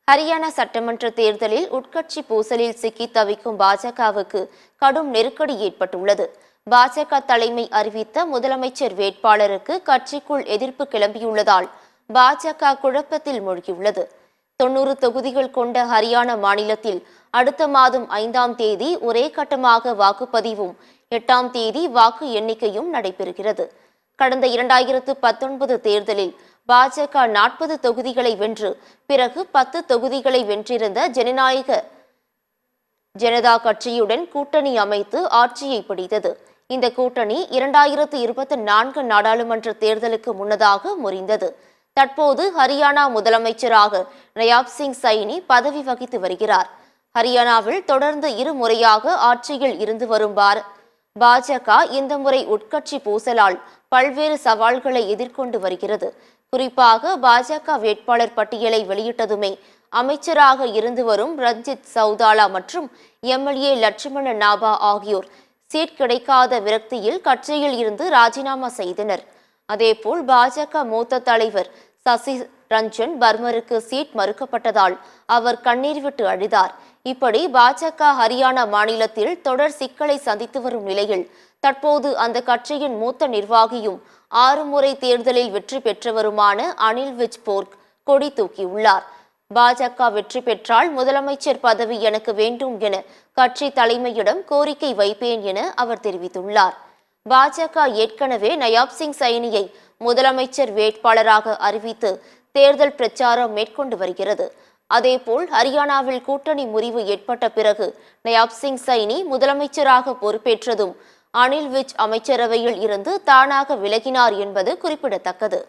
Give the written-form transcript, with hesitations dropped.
ஹரியானா சட்டமன்ற தேர்தலில் உட்கட்சி பூசலில் சிக்கி தவிக்கும் பாஜகவுக்கு கடும் நெருக்கடி ஏற்பட்டுள்ளது. பாஜக தலைமை அறிவித்த முதலமைச்சர் வேட்பாளருக்கு கட்சிக்குள் எதிர்ப்பு கிளம்பியுள்ளதால் பாஜக குழப்பத்தில் மூழ்கியுள்ளது. 90 தொகுதிகள் கொண்ட ஹரியானா மாநிலத்தில் அடுத்த மாதம் 5ஆம் தேதி ஒரே கட்டமாக வாக்குப்பதிவும் 8ஆம் தேதி வாக்கு எண்ணிக்கையும் நடைபெறுகிறது. கடந்த 2019 தேர்தலில் பாஜக 40 தொகுதிகளை வென்று பிறகு 10 தொகுதிகளை வென்றிருந்த ஜனநாயக ஜனதா கட்சியுடன் கூட்டணி அமைத்து ஆட்சியை பிடித்தது. இந்த கூட்டணி 2024 நாடாளுமன்ற தேர்தலுக்கு முன்னதாக முறிந்தது. தற்போது ஹரியானா முதலமைச்சராக நயாப் சிங் சைனி பதவி வகித்து வருகிறார். ஹரியானாவில் தொடர்ந்து இருமுறையாக ஆட்சியில் இருந்து வரும் பாஜக இந்த முறை உட்கட்சி பூசலால் பல்வேறு சவால்களை எதிர்கொண்டு வருகிறது. குறிப்பாக பாஜக வேட்பாளர் பட்டியலை வெளியிட்டதுமே அமைச்சராக இருந்து வரும் ரஞ்சித் சௌதாலா மற்றும் எம்எல்ஏ லட்சுமண நாபா ஆகியோர் சீட் கிடைக்காத விரக்தியில் கட்சியில் இருந்து ராஜினாமா செய்தனர். அதேபோல் பாஜக மூத்த தலைவர் சசி ரஞ்சன் பர்மருக்கு சீட் மறுக்கப்பட்டதால் அவர் கண்ணீர் விட்டு அழுதார். இப்படி பாஜக ஹரியானா மாநிலத்தில் தொடர் சிக்கலை சந்தித்து வரும் நிலையில் தற்போது அந்த கட்சியின் மூத்த நிர்வாகியும் 6 முறை தேர்தலில் வெற்றி பெற்றவருமான அனில் விஜ் போர்க் கொடி தூக்கியுள்ளார். பாஜக வெற்றி பெற்றால் முதலமைச்சர் பதவி எனக்கு வேண்டும் என கட்சி தலைமையிடம் கோரிக்கை வைப்பேன் என அவர் தெரிவித்துள்ளார். பாஜக ஏற்கனவே நயாப் சிங் சைனியை முதலமைச்சர் வேட்பாளராக அறிவித்து தேர்தல் பிரச்சாரம் மேற்கொண்டு வருகிறது. அதேபோல் ஹரியானாவில் கூட்டணி முறிவு ஏற்பட்ட பிறகு நயாப் சிங் சைனி முதலமைச்சராக பொறுப்பேற்றதும் அனில் விஜ் அமைச்சரவையில் இருந்து தானாக விலகினார் என்பது குறிப்பிடத்தக்கது.